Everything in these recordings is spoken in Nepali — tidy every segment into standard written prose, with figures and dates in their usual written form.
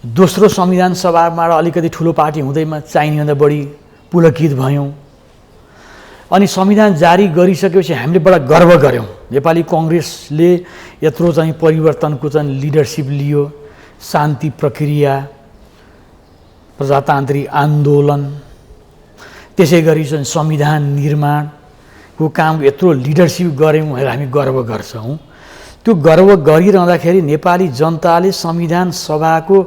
दोस्रो संविधान सभाबाट अलिकति ठुलो पार्टी हुँदैमा चाहिनेभन्दा बढी पुलकित भयौँ। अनि संविधान जारी गरिसकेपछि हामीले बडा गर्व गऱ्यौँ। नेपाली कांग्रेसले यत्रो चाहिँ परिवर्तनको चाहिँ लिडरसिप लियो, शान्ति प्रक्रिया, प्रजातान्त्रिक आन्दोलन, त्यसै गरी चाहिँ संविधान निर्माणको काम यत्रो लिडरसिप गऱ्यौँ भनेर हामी गर्व गर्छौँ। त्यो गर्व गरिरहँदाखेरि नेपाली जनताले संविधान सभाको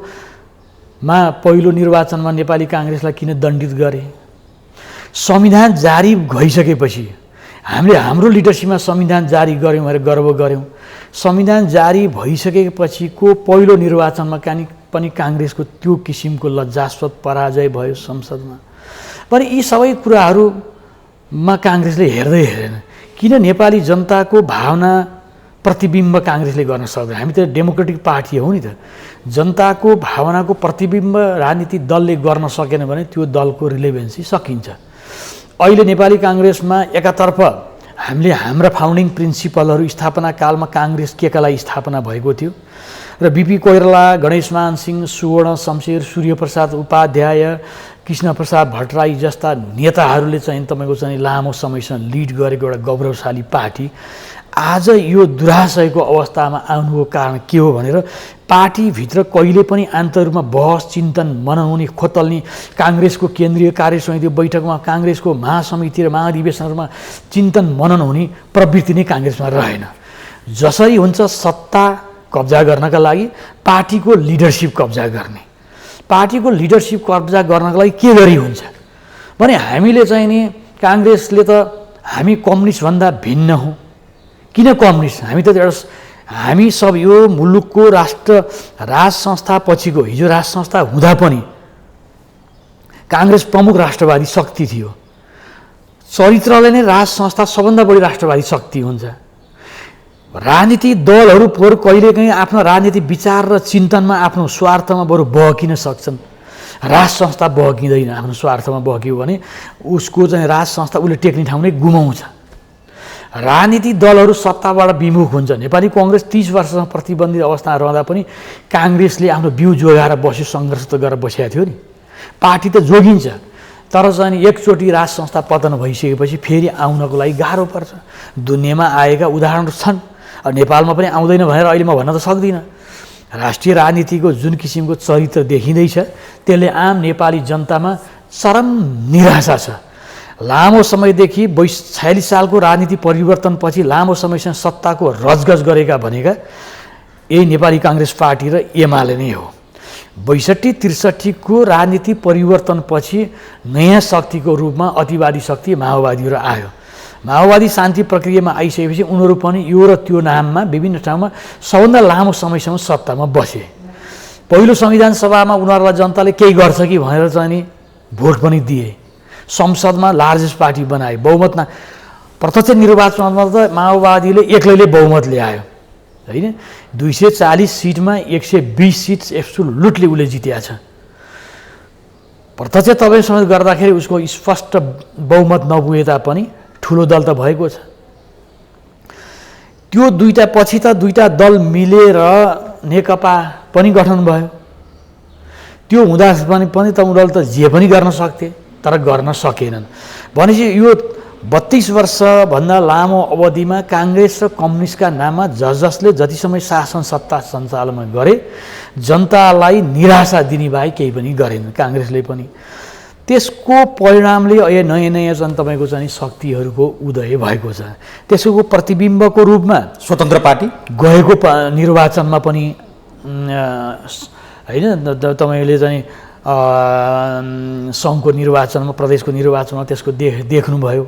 पहिलो निर्वाचनमा नेपाली कांग्रेसलाई किन दण्डित गरे? संविधान जारी भइसकेपछि हामीले हाम्रो लिडरसिपमा संविधान जारी गऱ्यौँ भनेर गर्व गऱ्यौँ। संविधान जारी भइसकेपछिको पहिलो निर्वाचनमा पनि कांग्रेसको त्यो किसिमको लज्जास्पद पराजय भयो संसदमा। पनि यी सबै कुराहरूमा कांग्रेसले हेर्दै हेरेन। किन नेपाली जनताको भावना प्रतिबिम्ब कांग्रेसले गर्न सक्दैन? हामी त डेमोक्रेटिक पार्टी हौ नि त। जनताको भावनाको प्रतिबिम्ब राजनीतिक दलले गर्न सकेन भने त्यो दलको रिलेभेन्सी सकिन्छ। अहिले नेपाली कांग्रेसमा एकातर्फ हामीले हाम्रा फाउन्डिङ प्रिन्सिपलहरू स्थापना कालमा कांग्रेस केका लागि स्थापना भएको थियो र बीपी कोइराला, गणेशमान सिंह, सुवर्ण शमशेर, सूर्यप्रसाद उपाध्याय, कृष्णप्रसाद भट्टराई जस्ता नेताहरूले चाहिँ तपाईको चाहिँ लामो समयसम्म लिड गरेको एउटा गौरवशाली पार्टी आज यो दुराशयको अवस्थामा आउनुको कारण के हो भनेर पार्टीभित्र कहिले पनि आन्तरिकमा बहस, चिन्तन, मनन हुने, खोतल्ने, कांग्रेसको केन्द्रीय कार्यसमिति बैठकमा, कांग्रेसको महासमिति र महाधिवेशनहरूमा चिन्तन मनन हुने प्रवृत्ति नै कांग्रेसमा रहेन। जसरी हुन्छ सत्ता कब्जा गर्नका लागि पार्टीको लिडरसिप कब्जा गर्ने, पार्टीको लिडरसिप कब्जा गर्नका लागि के गरी हुन्छ भने हामीले चाहिँ नि कांग्रेसले त हामी कम्युनिस्टभन्दा भिन्न हौँ। किन कम्युनिस्ट? हामी सब यो मुलुकको राज संस्था पछिको, हिजो राज संस्था हुँदा पनि कांग्रेस प्रमुख राष्ट्रवादी शक्ति थियो। चरित्रले नै राज संस्था सबभन्दा बढी राष्ट्रवादी शक्ति हुन्छ। राजनीतिक दलहरू बरु कहिलेकाहीँ आफ्नो राजनीतिक विचार र चिन्तनमा आफ्नो स्वार्थमा बरु बहकिन सक्छन्। राज संस्था बहकिँदैन। आफ्नो स्वार्थमा बहक्यो भने उसको चाहिँ राज संस्था उसले टेक्ने ठाउँ नै गुमाउँछ। राजनीतिक दलहरू सत्ताबाट विमुख हुन्छ। नेपाली कांग्रेस 30 वर्षसम्म प्रतिबन्धित अवस्थामा रहँदा पनि कांग्रेसले आफ्नो बिउ जोगाएर बस्यो, सङ्घर्ष त गरेर बसेको थियो नि। पार्टी त जोगिन्छ, तर चाहिँ एकचोटि राज संस्था पतन भइसकेपछि फेरि आउनको लागि गाह्रो पर्छ। दुनियाँमा आएका उदाहरणहरू छन्, नेपालमा पनि आउँदैन भनेर अहिले म भन्न त सक्दिनँ। राष्ट्रिय राजनीतिको जुन किसिमको चरित्र देखिँदैछ त्यसले आम नेपाली जनतामा चरम निराशा छ। लामो समयदेखि 46 सालको राजनीति परिवर्तनपछि लामो समयसम्म सत्ताको रजगज गरेका भनेका यही नेपाली कांग्रेस पार्टी र एमाले नै हो। 62-63 को राजनीति परिवर्तनपछि नयाँ शक्तिको रूपमा अतिवादी शक्ति माओवादीहरू आयो। माओवादी शान्ति प्रक्रियामा आइसकेपछि उनीहरू पनि यो र त्यो नाममा विभिन्न ठाउँमा सबभन्दा लामो समयसम्म सत्तामा बसे। पहिलो संविधान सभामा उनीहरूलाई जनताले केही गर्छ कि भनेर चाहिँ नि भोट पनि दिए। संसदमा लार्जेस्ट पार्टी बनाए। बहुमत प्रत्यक्ष निर्वाचनमा त माओवादीले एक्लैले बहुमत ल्यायो हैन। 240 सिटमा 120 सिट एब्सोल्युटली उसले जितेको छ। प्रत्यक्ष तपाईसँग गर्दाखेरि उसको स्पष्ट बहुमत नपुगे तापनि ठुलो दल त भएको छ। त्यो दुईटा पछि त दुईटा दल मिलेर नेकपा पनि गठन भयो। त्यो हुँदा पनि त उनीहरूले त जे पनि गर्न सक्थे, तर गर्न सकेनन्। भनेपछि यो 32 वर्षभन्दा लामो अवधिमा कांग्रेस र कम्युनिस्टका नाममा जसले जति समय शासन सत्ता सञ्चालनमा गरे जनतालाई निराशा दिने बाहेक केही पनि गरेन कांग्रेसले पनि। त्यसको परिणामले अहिले नयाँ नयाँ तपाईँको चाहिँ शक्तिहरूको उदय भएको छ। त्यसको प्रतिबिम्बको रूपमा स्वतन्त्र पार्टी गएको निर्वाचनमा पनि हैन तपाईँले चाहिँ सङ्घको निर्वाचनमा, प्रदेशको निर्वाचनमा त्यसको देख्नुभयो।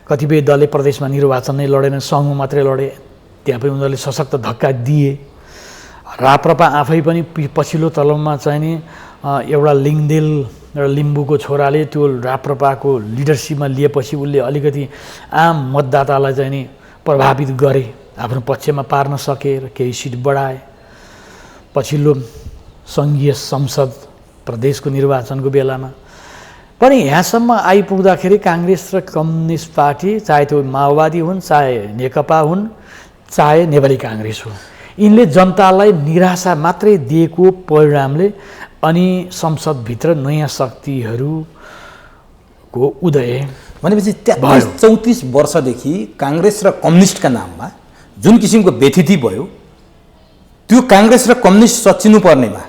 कतिपय दलले प्रदेशमा निर्वाचन नै लडेन, सङ्घमा मात्रै लडे। त्यहाँ पनि उनीहरूले सशक्त धक्का दिए। राप्रपा आफै पनि पछिल्लो तलबमा चाहिँ नि एउटा लिङदेल र लिम्बूको छोराले त्यो राप्रपाको लिडरसिपमा लिएपछि उसले अलिकति आम मतदातालाई चाहिँ नि प्रभावित गरे, आफ्नो पक्षमा पार्न सके र केही सिट बढाए। पछिल्लो सङ्घीय संसद प्रदेशको निर्वाचनको बेलामा पनि यहाँसम्म आइपुग्दाखेरि कांग्रेस र कम्युनिस्ट पार्टी, चाहे त्यो माओवादी हुन्, चाहे नेकपा हुन्, चाहे नेपाली कांग्रेस हो, यिनले जनतालाई निराशा मात्रै दिएको परिणामले अनि संसदभित्र नयाँ शक्तिहरूको उदय भनेपछि 33-34 वर्षदेखि काङ्ग्रेस र कम्युनिस्टका नाममा जुन किसिमको व्यथिति भयो त्यो काङ्ग्रेस र कम्युनिस्ट सच्चिनु पर्नेमा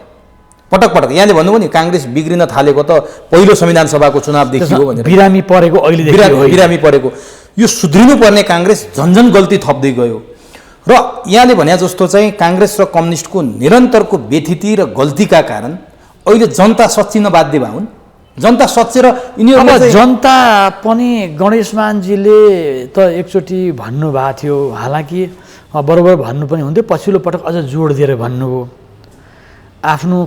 पटक पटक यहाँले भन्नुभयो नि काङ्ग्रेस बिग्रिन थालेको त पहिलो संविधान सभाको चुनावदेखि हो भनेर बिरामी परेको अहिले बिरामी परेको यो सुध्रिनु पर्ने काङ्ग्रेस झन्झन गल्ती थप्दै गयो र यहाँले भने जस्तो चाहिँ काङ्ग्रेस र कम्युनिस्टको निरन्तरको व्यथिति र गल्तीका कारण अहिले जनता सच्चिन बाध्य भए जनता सच्चेर यिनीहरू जनता पनि गणेशमानजीले त एकचोटि भन्नुभएको थियो हालाकि बरोबर भन्नु पनि हुन्थ्यो पछिल्लो पटक अझ जोड दिएर भन्नुभयो आफ्नो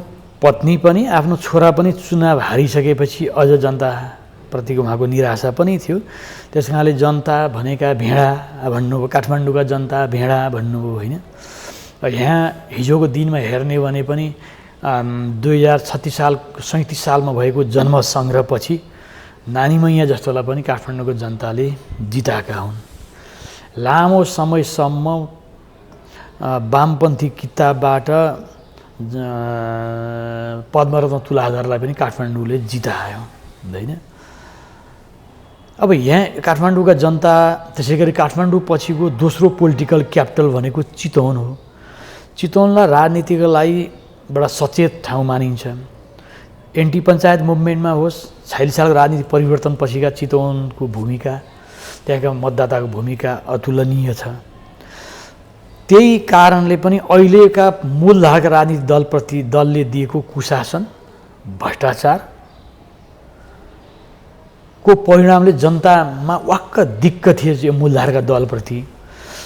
पत्नी पनि आफ्नो छोरा पनि चुनाव हारिसकेपछि अझ जनताप्रतिको उहाँको निराशा पनि थियो त्यस कारणले जनता भनेका भेडा भन्नुभयो काठमाडौँका जनता भेडा भन्नुभयो होइन यहाँ हिजोको दिनमा हेर्ने भने पनि 37 सालमा भएको जन्म सङ्ग्रहपछि नानी मैया जस्तोलाई पनि काठमाडौँको जनताले जिताएका हुन् लामो समयसम्म वामपन्थी किताबबाट पद्मरत्न तुलाधरलाई पनि काठमाडौँले जितायो होइन अब यहाँ काठमाडौँका जनता त्यसै गरी काठमाडौँ पछिको दोस्रो पोलिटिकल क्यापिटल भनेको चितवन हो चितवनलाई राजनीतिको लागि बडा सचेत ठाउँ मानिन्छ एन्टी पञ्चायत मुभमेन्टमा होस् 46 सालको राजनीतिक परिवर्तन पछिका चितवनको भूमिका त्यहाँका मतदाताको भूमिका अतुलनीय छ त्यही कारणले पनि अहिलेका मूलधारका राजनीतिक दलप्रति दलले दिएको कुशासन भ्रष्टाचारको परिणामले जनतामा वाक्क दिक्क थिए यो मूलधारका दलप्रति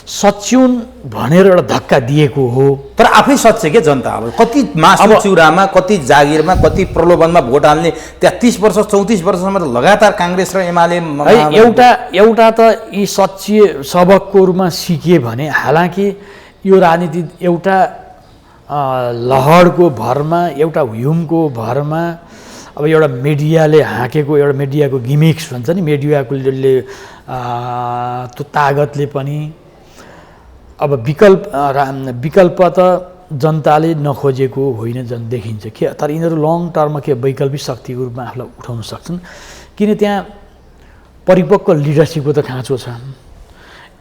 सच्युन भनेर एउटा धक्का दिएको हो तर आफै सच्चे के जनता अब कति मासु चिउरामा कति जागिरमा कति प्रलोभनमा भोट हाल्ने 33 वर्ष 34 वर्षसम्म त लगातार काङ्ग्रेस र एमाले एउटा त यी सच्चिए सबकको रूपमा सिकिए भने हालाकि यो राजनीति एउटा लहरको भरमा एउटा ह्युमको भरमा अब एउटा मिडियाले हाँकेको एउटा मिडियाको गिमिक्स भन्छ नि मिडियाको त्यो तागतले पनि अब विकल्प त जनताले नखोजेको होइन देखिन्छ के तर यिनीहरू लङ टर्ममा के वैकल्पिक शक्तिको रूपमा आफूलाई उठाउन सक्छन् किन त्यहाँ परिपक्व लिडरसिपको त खाँचो छ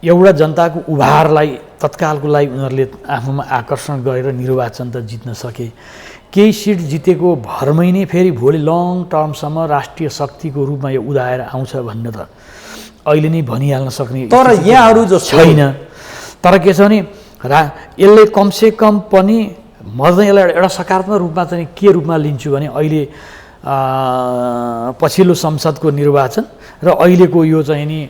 एउटा जनताको उभारलाई तत्कालको लागि उनीहरूले आफूमा आकर्षण गरेर निर्वाचन त जित्न सके केही सिट जितेको भरमै नै फेरि भोलि लङ टर्मसम्म राष्ट्रिय शक्तिको रूपमा यो उदाएर आउँछ भन्ने त अहिले नै भनिहाल्न सक्ने तर यहाँहरू जो छैन तर के छ भने यसले कमसे कम पनि म चाहिँ यसलाई एउटा सकारात्मक रूपमा चाहिँ के रूपमा लिन्छु भने अहिले पछिल्लो संसदको निर्वाचन र अहिलेको यो चाहिँ नि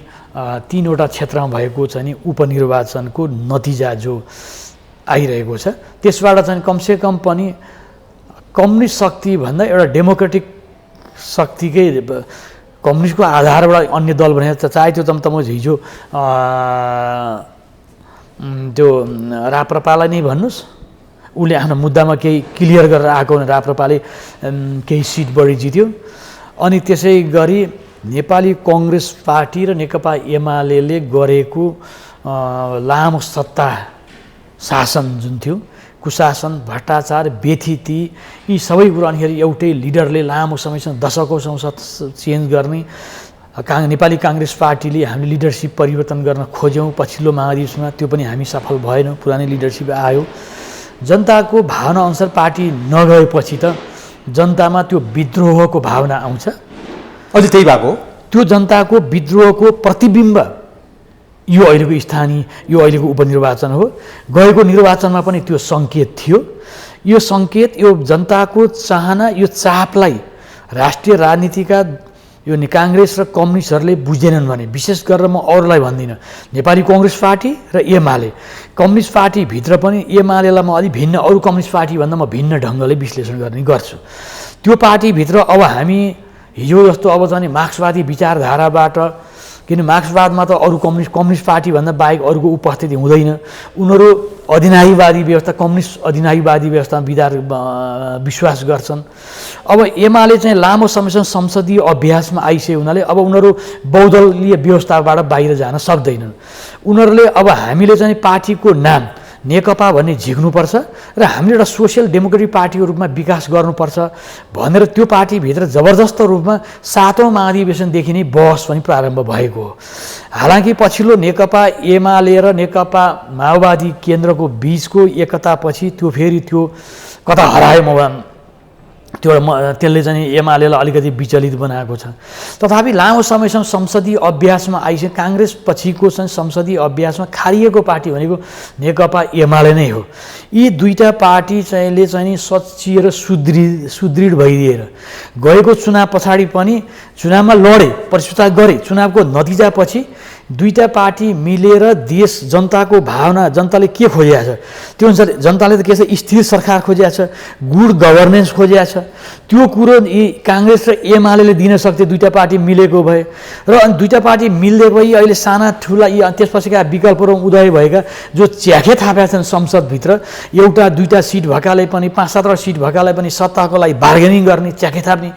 3वटा क्षेत्रमा भएको चाहिँ नि उपनिर्वाचनको नतिजा जो आइरहेको छ त्यसबाट चाहिँ कमसे कम पनि कम्युनिस्ट शक्ति भन्दा एउटा डेमोक्रेटिक शक्तिकै कम्युनिस्टको आधारबाट अन्य दल भनेर चाहे त्यो त म हिजो त्यो राप्रपालाई नै भन्नुहोस् उसले आफ्नो मुद्दामा केही क्लियर गरेर आएको भने राप्रपाले केही सिट बढी जित्यो अनि त्यसै गरी नेपाली कङ्ग्रेस पार्टी र नेकपा एमाले गरेको लामो सत्ता शासन जुन थियो कुशासन भ्रष्टाचार व्यथिति यी सबै कुरा अनिखेरि एउटै लिडरले लामो समयसम्म दशकौँसम्म चेन्ज गर्ने नेपाली काङ्ग्रेस पार्टीले हामीले लिडरसिप परिवर्तन गर्न खोज्यौँ पछिल्लो महाधिवेशनमा त्यो पनि हामी सफल भएनौँ पुरानै लिडरसिप आयो जनताको भावना अनुसार पार्टी नगएपछि त जनतामा त्यो विद्रोहको भावना आउँछ अहिले त्यही भएको त्यो जनताको विद्रोहको प्रतिबिम्ब यो अहिलेको स्थानीय यो अहिलेको उपनिर्वाचन हो गएको निर्वाचनमा पनि त्यो सङ्केत थियो यो सङ्केत यो जनताको चाहना यो चापलाई राष्ट्रिय राजनीतिका यो काङ्ग्रेस र कम्युनिस्टहरूले बुझेनन् भने विशेष गरेर म अरूलाई भन्दिनँ नेपाली कङ्ग्रेस पार्टी र एमाले कम्युनिस्ट पार्टीभित्र पनि एमालेलाई म अलिक भिन्न अरू कम्युनिस्ट पार्टीभन्दा म भिन्न ढङ्गले विश्लेषण गर्ने गर्छु त्यो पार्टीभित्र अब हामी हिजो जस्तो अब चाहिँ मार्क्सवादी विचारधाराबाट किन मार्क्सवादमा त अरू कम्युनिस्ट पार्टीभन्दा बाहेक अरूको उपस्थिति हुँदैन उनीहरू अधिनायीवादी व्यवस्था कम्युनिस्ट अधिनायीवादी व्यवस्थामा विश्वास गर्छन् अब एमाले चाहिँ लामो समयसम्म संसदीय अभ्यासमा आइसक्यो हुनाले अब उनीहरू बहुदलीय व्यवस्थाबाट बाहिर जान सक्दैनन् उनीहरूले अब हामीले चाहिँ पार्टीको नाम नेकपा भन्ने झिक्नुपर्छ र हामीले एउटा सोसियल डेमोक्रेटिक पार्टीको रूपमा विकास गर्नुपर्छ भनेर त्यो पार्टीभित्र जबरजस्त रूपमा 7औं महाधिवेशनदेखि नै बहस पनि प्रारम्भ भएको हो। हालाकि पछिल्लो नेकपा एमाले र नेकपा माओवादी केन्द्रको बीचको एकतापछि त्यो फेरि त्यो कता हरायो त्यसले चाहिँ एमालेलाई अलिकति विचलित बनाएको छ। तथापि लामो समयसम्म संसदीय अभ्यासमा आइसक्यो। काङ्ग्रेस पछिको चाहिँ संसदीय अभ्यासमा खारिएको पार्टी भनेको नेकपा एमाले नै हो। यी दुईटा पार्टी चाहिँले चाहिँ सच्चिएर सुदृढ भइदिएर गएको चुनाव पछाडि पनि चुनावमा लडे, प्रतिस्पर्धा गरे, चुनावको नतिजापछि दुईटा पार्टी मिलेर देश जनताको भावना जनताले के खोजेको छ त्यो अनुसार जनताले त के छ स्थिर सरकार खोजेको छ, गुड गभर्नेन्स खोजेको छ। त्यो कुरो यी काङ्ग्रेस र एमाले दिन सक्थे दुईटा पार्टी मिलेको भए र अनि दुईटा पार्टी मिल्दै भई अहिले साना ठुला यी त्यसपछिका विकल्पहरू उदय भएका जो च्याखे थापेका छन् संसदभित्र एउटा दुईटा सिट भएकाले पनि 5-7 सिट भएकालाई पनि सत्ताको लागि बार्गेनिङ गर्ने च्याखे थाप्ने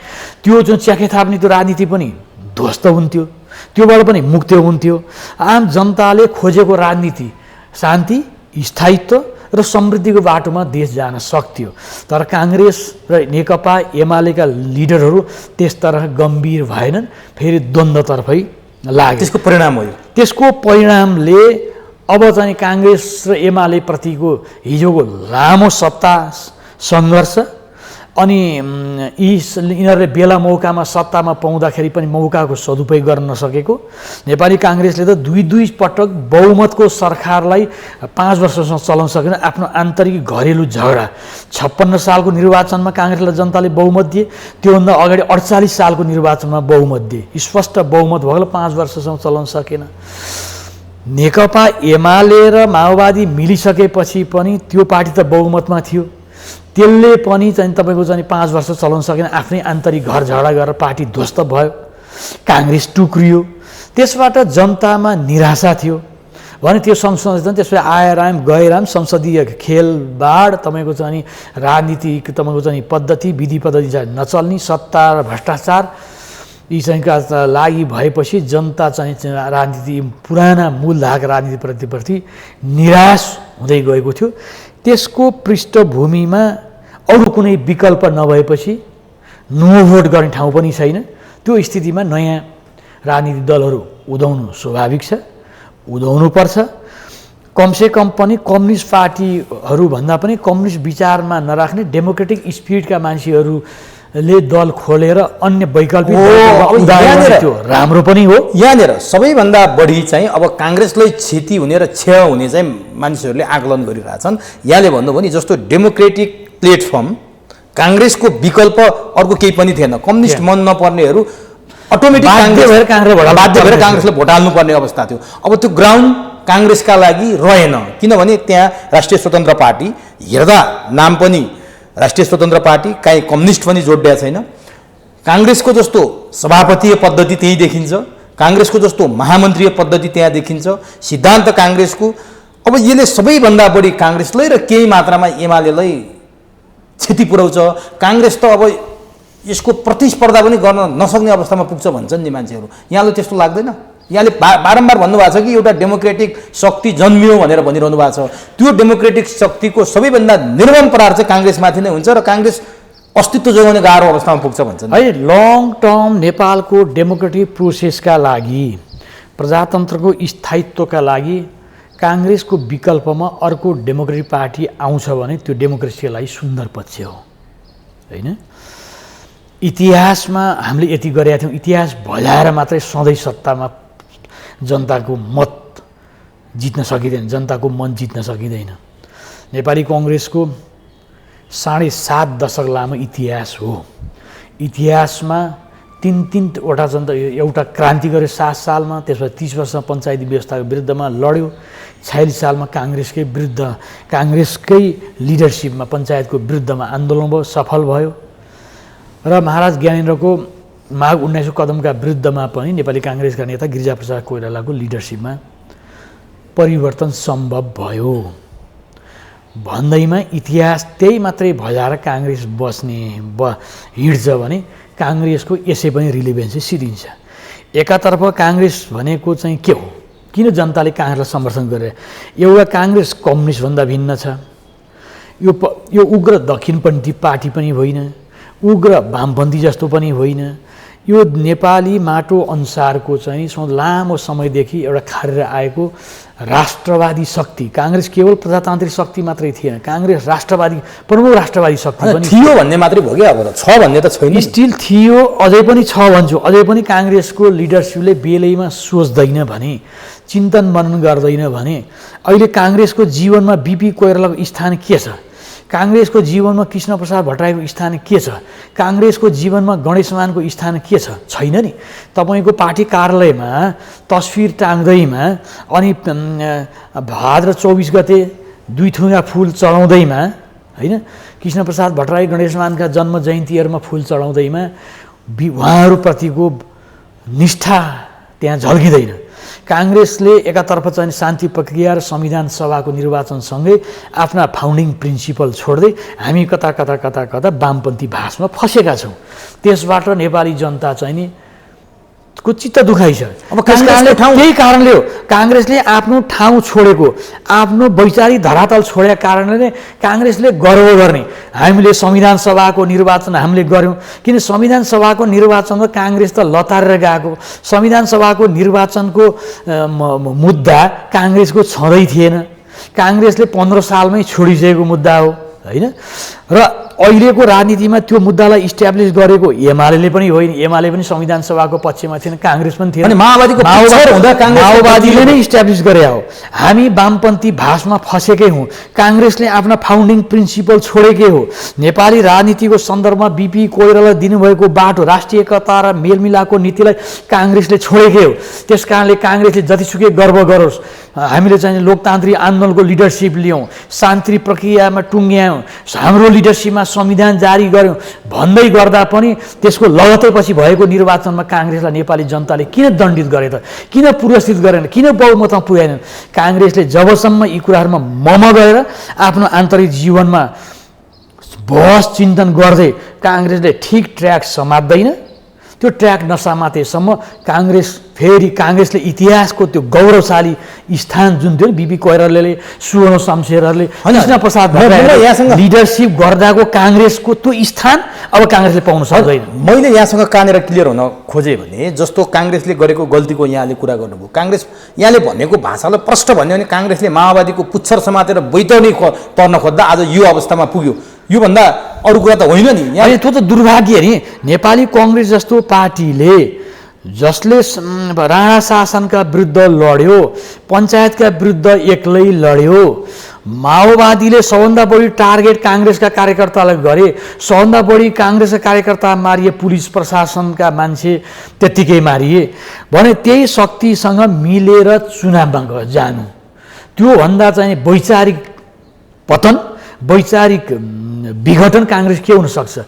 त्यो जुन च्याखे थाप्ने त्यो राजनीति पनि ध्वस्त हुन्थ्यो, त्योबाट पनि मुक्ति हुन्थ्यो। आम जनताले खोजेको राजनीति शान्ति, स्थायित्व र समृद्धिको बाटोमा देश जान सक्थ्यो। तर काङ्ग्रेस र नेकपा एमालेका लिडरहरू त्यस तरह गम्भीर भएनन्, फेरि द्वन्द्वतर्फै लाग्यो। त्यसको परिणाम हो। त्यसको परिणामले अब चाहिँ काङ्ग्रेस र एमाले प्रतिको हिजोको लामो सत्ता सङ्घर्ष अनि यिनीहरूले बेला मौकामा सत्तामा पाउँदाखेरि पनि मौकाको सदुपयोग गर्न नसकेको। नेपाली काङ्ग्रेसले त दुई पटक बहुमतको सरकारलाई 5 वर्षसम्म चलाउन सकेन। आफ्नो आन्तरिक घरेलु झगडा 56 सालको निर्वाचनमा काङ्ग्रेसलाई जनताले बहुमत दिए, त्योभन्दा अगाडि 48 सालको निर्वाचनमा बहुमत दिए, स्पष्ट बहुमत भएको 5 वर्षसम्म चलाउन सकेन। नेकपा एमाले र माओवादी मिलिसकेपछि पनि त्यो पार्टी त बहुमतमा थियो, त्यसले पनि चाहिँ तपाईँको चाहिँ 5 वर्ष चलाउन सकेन। आफ्नै आन्तरिक घर झगडा गरेर पार्टी ध्वस्त भयो, काङ्ग्रेस टुक्रियो। त्यसबाट जनतामा निराशा थियो भने त्यो संसद त्यसपछि आएर आयौँ गएर आयौँ संसदीय खेलबाड तपाईँको चाहिँ राजनीतिक तपाईँको चाहिँ पद्धति विधि पद्धति चाहिँ नचल्ने सत्ता र भ्रष्टाचार यी चाहिँका लागि भएपछि जनता चाहिँ राजनीति पुराना मूलधारका राजनीतिप्रति निराश हुँदै गएको थियो। त्यसको पृष्ठभूमिमा अरू कुनै विकल्प नभएपछि नो भोट गर्ने ठाउँ पनि छैन। त्यो स्थितिमा नयाँ राजनीतिक दलहरू उदाउनु स्वाभाविक छ, उदाउनुपर्छ। कमसेकम पनि कम्युनिस्ट पार्टीहरूभन्दा पनि कम्युनिस्ट विचारमा नराख्ने डेमोक्रेटिक स्पिरिटका मान्छेहरूले दल खोलेर अन्य वैकल्पिक त्यो राम्रो पनि हो। यहाँनिर सबैभन्दा बढी चाहिँ अब काङ्ग्रेसलाई क्षति हुने र क्षय हुने चाहिँ मानिसहरूले आकलन गरिरहेछन्। यहाँले भन्नुभयो भने जस्तो डेमोक्रेटिक प्लेटफर्म काङ्ग्रेसको विकल्प अर्को केही पनि थिएन। कम्युनिस्ट मन नपर्नेहरू अटोमेटिक बाध्य भएर काङ्ग्रेसलाई भोट हाल्नुपर्ने अवस्था थियो। अब त्यो ग्राउन्ड काङ्ग्रेसका लागि रहेन, किनभने त्यहाँ राष्ट्रिय स्वतन्त्र पार्टी हेर्दा नाम पनि राष्ट्रिय स्वतन्त्र पार्टी, काहीँ कम्युनिस्ट पनि जोडिया छैन। काङ्ग्रेसको जस्तो सभापतीय पद्धति त्यही देखिन्छ, काङ्ग्रेसको जस्तो महामन्त्रीय पद्धति त्यहाँ देखिन्छ, सिद्धान्त काङ्ग्रेसको। अब यसले सबैभन्दा बढी काङ्ग्रेसलाई र केही मात्रामा एमालेलाई क्षति पुर्याउँछ। काङ्ग्रेस त अब यसको प्रतिस्पर्धा पनि गर्न नसक्ने अवस्थामा पुग्छ भन्छन् नि मान्छेहरू। यहाँले त्यस्तो लाग्दैन? यहाँले बारम्बार भन्नुभएको छ कि एउटा डेमोक्रेटिक शक्ति जन्मियो भनेर भनिरहनु भएको छ। त्यो डेमोक्रेटिक शक्तिको सबैभन्दा निर्मम प्रहार चाहिँ काङ्ग्रेसमाथि नै हुन्छ र काङ्ग्रेस अस्तित्व जोगाउने गाह्रो अवस्थामा पुग्छ भन्छन् है। लङ टर्म नेपालको डेमोक्रेटिक प्रोसेसका लागि, प्रजातन्त्रको स्थायित्वका लागि काङ्ग्रेसको विकल्पमा अर्को डेमोक्रेटिक पार्टी आउँछ भने त्यो डेमोक्रेसीका लागि सुन्दर पक्ष हो होइन। इतिहासमा हामीले यति गरेका थियौँ, इतिहास भजाएर मात्रै सधैँ सत्तामा जनताको मत जित्न सकिँदैन, जनताको मन जित्न सकिँदैन। नेपाली कङ्ग्रेसको 7.5 दशक लामो इतिहास हो। इतिहासमा 3-3वटा जनता एउटा क्रान्ति गर्यो 7 सालमा, त्यसपछि 30 वर्षमा पञ्चायती व्यवस्थाको विरुद्धमा लड्यो, 46 सालमा काङ्ग्रेसकै विरुद्ध काङ्ग्रेसकै लिडरसिपमा पञ्चायतको विरुद्धमा आन्दोलन भयो, सफल भयो र महाराज ज्ञानेन्द्रको माघ 1900 कदमका विरुद्धमा पनि नेपाली काङ्ग्रेसका नेता गिरिजाप्रसाद कोइरालाको लिडरसिपमा परिवर्तन सम्भव भयो। भन्दैमा इतिहास त्यही मात्रै भजाएर काङ्ग्रेस हिँड्छ भने काङ्ग्रेसको यसै पनि रिलेभेन्सी सिद्धिन्छ। एकातर्फ काङ्ग्रेस भनेको चाहिँ के हो? किन जनताले काङ्ग्रेसलाई समर्थन गरे? एउटा काङ्ग्रेस कम्युनिस्टभन्दा भिन्न छ, यो उग्र दक्षिणपन्थी पार्टी पनि होइन, उग्र वामपन्थी जस्तो पनि होइन, यो नेपाली माटो अनुसारको चाहिँ लामो समयदेखि एउटा खारेर आएको राष्ट्रवादी शक्ति। काङ्ग्रेस केवल प्रजातान्त्रिक शक्ति मात्रै थिएन, काङ्ग्रेस राष्ट्रवादी प्रमुख राष्ट्रवादी शक्ति पनि थियो भन्ने मात्रै भयो क्या, अब त छ भन्ने त छैन, स्टिल थियो, अझै पनि छ भन्छु। अझै पनि काङ्ग्रेसको लिडरसिपले बेलैमा सोच्दैन भने, चिन्तन मनन गर्दैन भने अहिले काङ्ग्रेसको जीवनमा बिपी कोइरालाको स्थान के छ, काङ्ग्रेसको जीवनमा कृष्णप्रसाद भट्टराईको स्थान के छ, काङ्ग्रेसको जीवनमा गणेशमानको स्थान के छ? छैन नि। तपाईँको पार्टी कार्यालयमा तस्विर टाङ्दैमा अनि भाद्र 24 गते 2 थुङ्गा फुल चढाउँदैमा होइन, कृष्णप्रसाद भट्टराई गणेशमानका जन्म जयन्तीहरूमा फुल चढाउँदैमा उहाँहरूप्रतिको निष्ठा त्यहाँ झल्किँदैन। काङ्ग्रेसले एकातर्फ चाहिँ शान्ति प्रक्रिया र संविधान सभाको निर्वाचनसँगै आफ्ना फाउन्डिङ प्रिन्सिपल छोड्दै हामी कता कता कता कता वामपन्थी भाषमा फसेका छौँ। त्यसबाट नेपाली जनता चाहिँ नि को चित्त दुखाइ छ। अब त्यही कारणले हो काङ्ग्रेसले आफ्नो ठाउँ छोडेको, आफ्नो वैचारिक धरातल छोडेका कारणले नै काङ्ग्रेसले गर्व गर्ने हामीले संविधान सभाको निर्वाचन हामीले गऱ्यौँ। किन संविधान सभाको निर्वाचनमा काङ्ग्रेस त लतारेर गएको, संविधान सभाको निर्वाचनको मुद्दा काङ्ग्रेसको छँदै थिएन, काङ्ग्रेसले 15 सालमै छोडिसकेको मुद्दा हो होइन। र अहिलेको राजनीतिमा त्यो मुद्दालाई इस्ट्याब्लिस गरेको एमाले पनि होइन, एमाले पनि संविधान सभाको पक्षमा थिएन, काङ्ग्रेस पनि थिएन, माओवादीले नै इस्ट्याब्लिस गरे हो। हामी वामपन्थी भाषमा फसेकै हौँ, काङ्ग्रेसले आफ्ना फाउन्डिङ प्रिन्सिपल छोडेकै हो। नेपाली राजनीतिको सन्दर्भमा बिपी कोइराला दिनुभएको बाटो राष्ट्रिय एकता र मेलमिलापको नीतिलाई काङ्ग्रेसले छोडेकै हो। त्यस कारणले काङ्ग्रेसले जतिसुकै गर्व गरोस्, हामीले चाहिँ लोकतान्त्रिक आन्दोलनको लिडरसिप लियौँ, शान्ति प्रक्रियामा टुङ्ग्यायौँ, हाम्रो लिडरसिपमा संविधान जारी गर्यौँ भन्दै गर्दा पनि त्यसको लगत्तै पछि भएको निर्वाचनमा काङ्ग्रेसलाई नेपाली जनताले किन दण्डित गरे त, किन पुरस्कृत गरेन, किन बहुमतमा पुर्याएन? काङ्ग्रेसले जबसम्म यी कुराहरूमा मम गएर आफ्नो आन्तरिक जीवनमा बहस चिन्तन गर्दै काङ्ग्रेसले ठिक ट्र्याक समात्दैन, त्यो ट्र्याक नसमातेसम्म काङ्ग्रेस फेरि काङ्ग्रेसले इतिहासको त्यो गौरवशाली स्थान जुन थियो बिपी कोइरालाले, सुवर्ण शमशेरहरूले, कृष्णप्रसाद भट्टराईले लिडरसिप गर्दाको काङ्ग्रेसको त्यो स्थान अब काङ्ग्रेसले पाउन सक्दैन। मैले यहाँसँग कहाँनिर क्लियर हुन खोजेँ भने जस्तो काङ्ग्रेसले गरेको गल्तीको यहाँले कुरा गर्नुभयो, काङ्ग्रेस यहाँले भनेको भाषालाई प्रष्ट भन्यो भने काङ्ग्रेसले माओवादीको पुच्छर समातेर बैतरणी पर्न खोज्दा आज यो अवस्थामा पुग्यो, योभन्दा अरू कुरा त होइन नि। यहाँ त्यो त दुर्भाग्य नि। नेपाली कङ्ग्रेस जस्तो पार्टीले जसले राणा शासनका विरुद्ध लड्यो, पञ्चायतका विरुद्ध एक्लै लड्यो, माओवादीले सबभन्दा बढी टार्गेट काङ्ग्रेसका कार्यकर्तालाई गरे, सबभन्दा बढी काङ्ग्रेसका कार्यकर्ता मारिए, पुलिस प्रशासनका मान्छे त्यत्तिकै मारिए भने त्यही शक्तिसँग मिलेर चुनावमा जानु, त्योभन्दा चाहिँ वैचारिक पतन, वैचारिक विघटन काङ्ग्रेस के हुनसक्छ?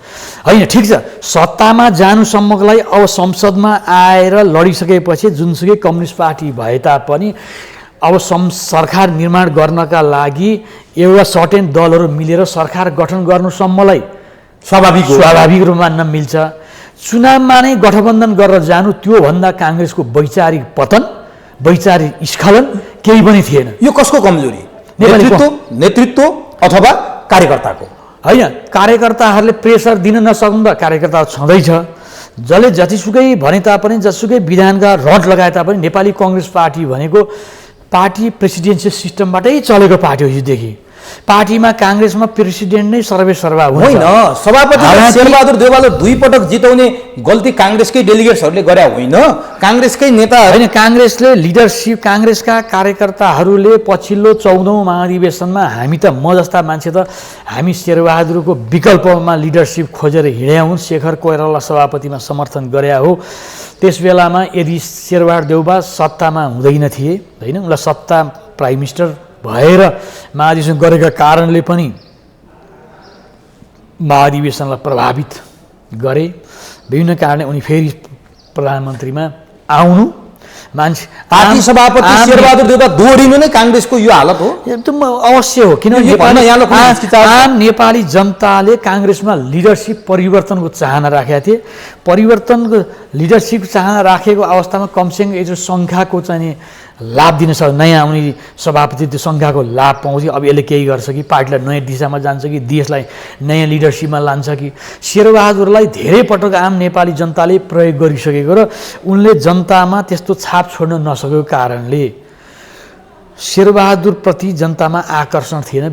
होइन, ठिक छ, सत्तामा जानुसम्मको लागि अब संसदमा आएर लडिसकेपछि जुनसुकै कम्युनिस्ट पार्टी भए तापनि अब सरकार निर्माण गर्नका लागि एउटा सर्टेन दलहरू मिलेर सरकार गठन गर्नुसम्मलाई स्वाभाविक रूपमा मान्न मिल्छ। चुनावमा नै गठबन्धन गरेर जानु त्योभन्दा काङ्ग्रेसको वैचारिक पतन, वैचारिक स्खलन केही पनि थिएन। यो कसको कमजोरी? नेतृत्व अथवा कार्यकर्ताको? होइन, कार्यकर्ताहरूले प्रेसर दिन नसक्दा कार्यकर्ता छँदैछ, जसले जतिसुकै भने तापनि, जतिसुकै विधानका रड लगाए तापनि नेपाली कङ्ग्रेस पार्टी भनेको पार्टी प्रेसिडेन्सियल सिस्टमबाटै चलेको पार्टी हो। हिजोदेखि पार्टीमा काङ्ग्रेसमा प्रेसिडेन्ट नै सर्वेसर्वा होइन, सभापति शेरबहादुर देउवाले 2 पटक जिताउने गल्ती काङ्ग्रेसकै डेलिगेट्सहरूले गरे होइन, काङ्ग्रेसकै नेता होइन। काङ्ग्रेसले लिडरसिप, काङ्ग्रेसका कार्यकर्ताहरूले पछिल्लो 14औं महाधिवेशनमा हामी त म जस्ता मान्छे त हामी शेरबहादुरको विकल्पमा लिडरसिप खोजेर हिँड्या हुँ, शेखर कोइराला सभापतिमा समर्थन गरे हो। त्यस बेलामा यदि शेरबहादुर देउवा सत्तामा हुँदैन थिए होइन, उनलाई सत्ता प्राइम मिनिस्टर भएर महाधिवेशन गरेका कारणले पनि महाधिवेशनलाई प्रभावित गरे। विभिन्न कारणले उनी फेरि प्रधानमन्त्रीमा आउनु, मान्छे पार्टी सभापति शेरबहादुर देउवा दोहोरिनु नै काङ्ग्रेसको यो हालत हो। एकदम अवश्य हो, किनभने आम नेपाली जनताले काङ्ग्रेसमा लिडरसिप परिवर्तनको चाहना राखेका थिए। परिवर्तनको लिडरसिप चाहना राखेको अवस्थामा कमसेकम यो सङ्ख्याको चाहिँ लाभ दिन सक्छ, नयाँ आउने सभापति त्यो सङ्ख्याको लाभ पाउँछ, अब यसले केही गर्छ कि पार्टीलाई नयाँ दिशामा जान्छ कि देशलाई नयाँ लिडरसिपमा लान्छ कि। शेरबहादुरलाई धेरै पटक आम नेपाली जनताले प्रयोग गरिसकेको र उनले जनतामा त्यस्तो छाप छोड्न नसकेको कारणले शेरबहादुरप्रति जनतामा आकर्षण थिएन,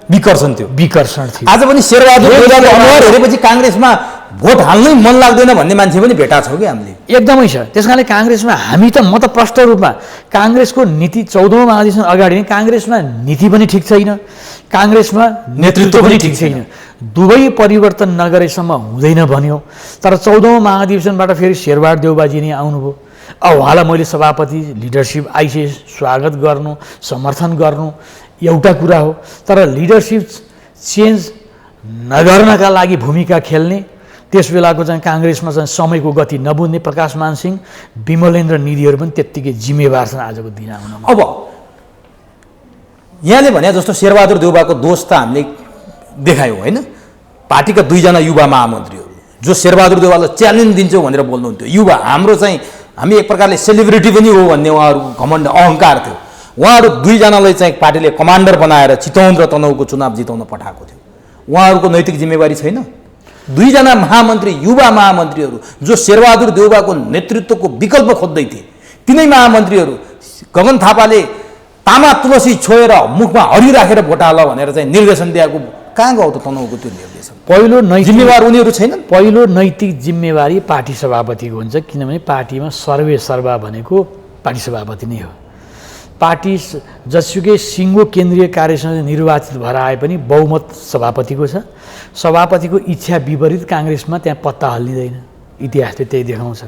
विकर्षण थियो। विकर्षण थियो। आज पनि शेरबहादुर देउवाको अनुहार हेरेपछि काङ्ग्रेसमा भोट हाल्नै मन लाग्दैन भन्ने मान्छे पनि भेटा छौँ कि हामीले। एकदमै छ। त्यस कारणले काङ्ग्रेसमा हामी त म त प्रष्ट रूपमा काङ्ग्रेसको नीति 14औं महाधिवेशन अगाडि नै काङ्ग्रेसमा नीति पनि ठिक छैन, काङ्ग्रेसमा नेतृत्व पनि ठिक छैन। दुवै परिवर्तन नगरेसम्म हुँदैन भन्यो। तर 14औं महाधिवेशनबाट फेरि शेरबहादुर देउवाजी नै आउनुभयो। अब उहाँलाई मैले सभापति लिडरसिप आइसिएस स्वागत गर्नु, समर्थन गर्नु एउटा कुरा हो, तर लिडरसिप चेन्ज नगर्नका लागि भूमिका खेल्ने त्यस बेलाको चाहिँ काङ्ग्रेसमा चाहिँ समयको गति नबुझ्ने प्रकाशमान सिंह, विमलेन्द्र निधिहरू पनि त्यत्तिकै जिम्मेवार छन् आजको दिन आउनमा। अब यहाँले भने जस्तो शेरबहादुर देउवाको दोष त हामीले देखायौँ होइन, पार्टीका 2 जना युवा महामन्त्रीहरू जो शेरबहादुर देउवालाई च्यालेन्ज दिन्छौँ भनेर बोल्नुहुन्थ्यो। युवा हाम्रो चाहिँ हामी एक प्रकारले सेलिब्रिटी पनि हो भन्ने उहाँहरूको घमण्ड अहङ्कार थियो। उहाँहरू 2 जनालाई चाहिँ पार्टीले कमान्डर बनाएर चितवन र तनहुँको चुनाव जिताउन पठाएको थियो। उहाँहरूको नैतिक जिम्मेवारी छैन? 2 जना महामन्त्री, युवा महामन्त्रीहरू जो शेरबहादुर देउवाको नेतृत्वको विकल्प खोज्दै थिए, तिनै महामन्त्रीहरू गगन थापाले तामा तुलसी छोएर मुखमा हरि राखेर भोट हाल भनेर चाहिँ निर्देशन दिएको कहाँ गयो त तनहुँको त्यो निर्देशन? पहिलो जिम्मेवार उनीहरू छैनन्? पहिलो नैतिक जिम्मेवारी पार्टी सभापतिको हुन्छ, किनभने पार्टीमा सर्वे सर्वा भनेको पार्टी सभापति नै हो। पार्टी जसुकै सिङ्गो केन्द्रीय कार्यसमिति निर्वाचित भएर आए पनि बहुमत सभापतिको छ। सभापतिको इच्छा विपरीत काङ्ग्रेसमा त्यहाँ पत्ता हल्लिँदैन, इतिहासले त्यही देखाउँछ।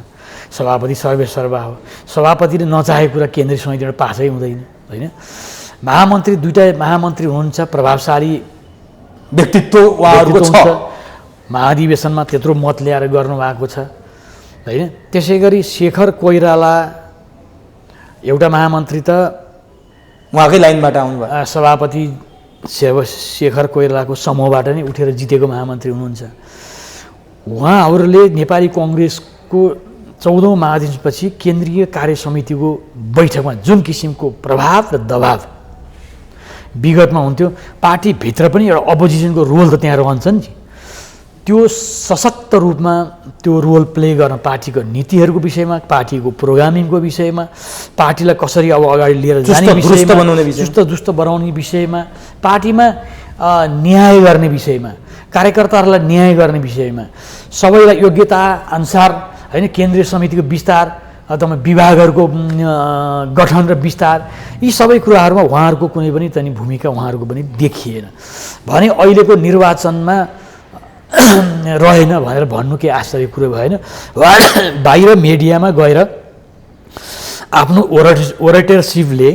सभापति सर्वे सर्वा हो। सभापतिले नचाहेको कुरा केन्द्रीय समितिबाट पासै हुँदैन होइन। महामन्त्री 2टा महामन्त्री हुनुहुन्छ, प्रभावशाली व्यक्तित्व उहाँहरूको छ। महाधिवेशनमा त्यत्रो मत ल्याएर गर्नुभएको छ होइन। त्यसै गरी शेखर कोइराला एउटा महामन्त्री त उहाँकै लाइनबाट आउनुभयो। सभापति शेखर कोइरालाको समूहबाट नै उठेर जितेको महामन्त्री हुनुहुन्छ। उहाँहरूले नेपाली कङ्ग्रेसको 14औं महाधिवेशनपछि केन्द्रीय कार्य समितिको बैठकमा जुन किसिमको प्रभाव र दबाव विगतमा हुन्थ्यो, पार्टीभित्र पनि एउटा अपोजिसनको रोल त त्यहाँ रहन्छ नि, त्यो सशक्त रूपमा त्यो रोल प्ले गर्न पार्टीको नीतिहरूको विषयमा, पार्टीको प्रोग्रामिङको विषयमा, पार्टीलाई कसरी अब अगाडि लिएर जाने विषयमा, चुस्त बनाउने विषयमा, पार्टीमा न्याय गर्ने विषयमा, कार्यकर्ताहरूलाई न्याय गर्ने विषयमा, सबैलाई योग्यता अनुसार होइन केन्द्रीय समितिको विस्तार अथवा विभागहरूको गठन र विस्तार, यी सबै कुराहरूमा उहाँहरूको कुनै पनि तनी भूमिका उहाँहरूको पनि देखिएन भने अहिलेको निर्वाचनमा रहेन भनेर भन्नु केही आश्चर्य कुरो भएन। बाहिर मिडियामा गएर आफ्नो ओरेटरसिपले,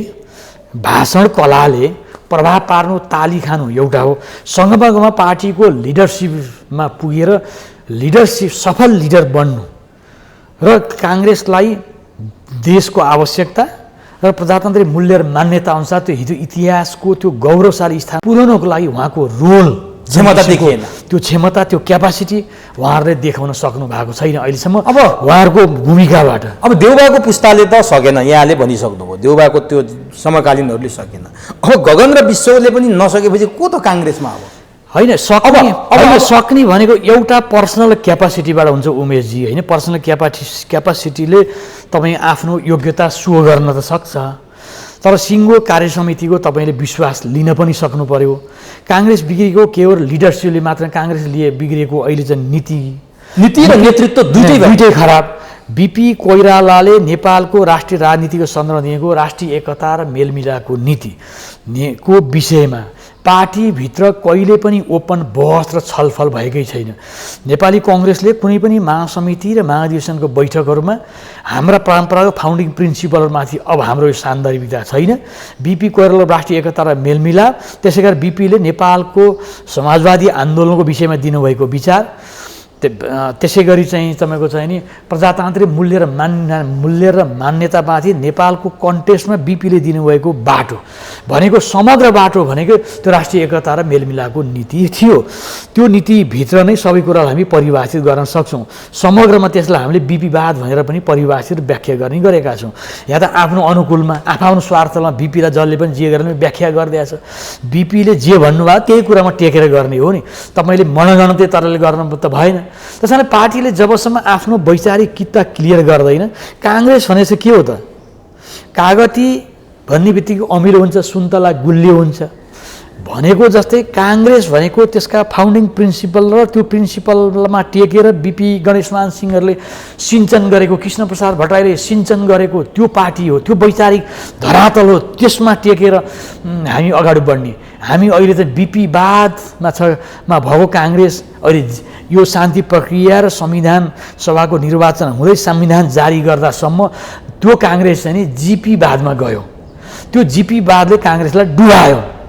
भाषण कलाले प्रभाव पार्नु, ताली खानु एउटा हो। सँगसँगै पार्टीको लिडरसिपमा पुगेर लिडरसिप सफल लिडर बन्नु र काङ्ग्रेसलाई देशको आवश्यकता र प्रजातान्त्रिक मूल्य र मान्यता अनुसार त्यो हिजो इतिहासको त्यो गौरवशाली स्थान पुर्याउनको लागि उहाँको रोल, क्षमता देखिएन। त्यो क्षमता, त्यो क्यापासिटी उहाँहरूले देखाउन सक्नु भएको छैन अहिलेसम्म अब उहाँहरूको भूमिकाबाट। अब देउवाको पुस्ताले त सकेन, यहाँले भनिसक्नुभयो, देउवाको त्यो समकालीनहरूले सकेन। अब गगन र विश्वले पनि नसकेपछि को त काङ्ग्रेसमा अब होइन सक्ने भनेको एउटा पर्सनल क्यापासिटीबाट हुन्छ उमेशजी होइन। पर्सनल क्यापासिटीले तपाईँ आफ्नो योग्यता सो गर्न त सक्छ, तर सिङ्गो कार्य समितिको तपाईँले विश्वास लिन पनि सक्नु पर्यो। काङ्ग्रेस बिग्रेको केवल लिडरसिपले मात्र, काङ्ग्रेस बिग्रेको अहिले चाहिँ नीति र नेतृत्व दुईटै खराब। बिपी कोइरालाले नेपालको राष्ट्रिय राजनीतिको सन्दर्भ दिएको राष्ट्रिय एकता र मेलमिलापको नीतिको विषयमा पार्टीभित्र कहिले पनि ओपन बहस र छलफल भएकै छैन। नेपाली कङ्ग्रेसले कुनै पनि महासमिति र महाधिवेशनको बैठकहरूमा हाम्रा परम्परागत फाउन्डिङ प्रिन्सिपलहरूमाथि अब हाम्रो यो सान्दर्भिकता छैन। बिपी कोइराला राष्ट्रिय एकता र मेलमिलाप, त्यसै गरी बिपीले नेपालको समाजवादी आन्दोलनको विषयमा दिनुभएको विचार, त्यसै गरी चाहिँ तपाईँको चाहिँ नि प्रजातान्त्रिक मूल्य र मान्यतामाथि नेपालको कन्टेस्टमा बिपीले दिनुभएको बाटो भनेको समग्र बाटो भनेको त्यो राष्ट्रिय एकता र मेलमिलापको नीति थियो। त्यो नीतिभित्र नै सबै कुरालाई हामी परिभाषित गर्न सक्छौँ। समग्रमा त्यसलाई हामीले बिपीवाद भनेर पनि परिभाषित व्याख्या गर्ने गरेका छौँ। या त आफ्नो अनुकूलमा आफ्नो स्वार्थमा बिपीलाई जसले पनि जे गरेर व्याख्या गरिदिएछ। बिपीले जे भन्नुभयो त्यही कुरामा टेकेर गर्ने हो नि। तपाईँले मनगणन्तै तरले गर्नु त भएन। त्यस कारण पार्टीले जबसम्म आफ्नो वैचारिक किता क्लियर गर्दैन, काङ्ग्रेस भनेको के हो त? कागती भन्ने बित्तिकै अमिलो हुन्छ, सुन्तला गुलियो हुन्छ भनेको जस्तै काङ्ग्रेस भनेको त्यसका फाउन्डिङ प्रिन्सिपल र त्यो प्रिन्सिपलमा टेकेर बिपी गणेशमान सिंहहरूले सिञ्चन गरेको, कृष्णप्रसाद भट्टराईले सिञ्चन गरेको त्यो पार्टी हो, त्यो वैचारिक धरातल हो। त्यसमा टेकेर हामी अगाडि बढ्ने। हामी अहिले त बिपीवादमा भएको काङ्ग्रेस अहिले यो शान्ति प्रक्रिया र संविधान सभाको निर्वाचन हुँदै संविधान जारी गर्दासम्म त्यो काङ्ग्रेस चाहिँ नि जिपीवादमा गयो। त्यो जिपीवादले काङ्ग्रेसलाई डुबायो।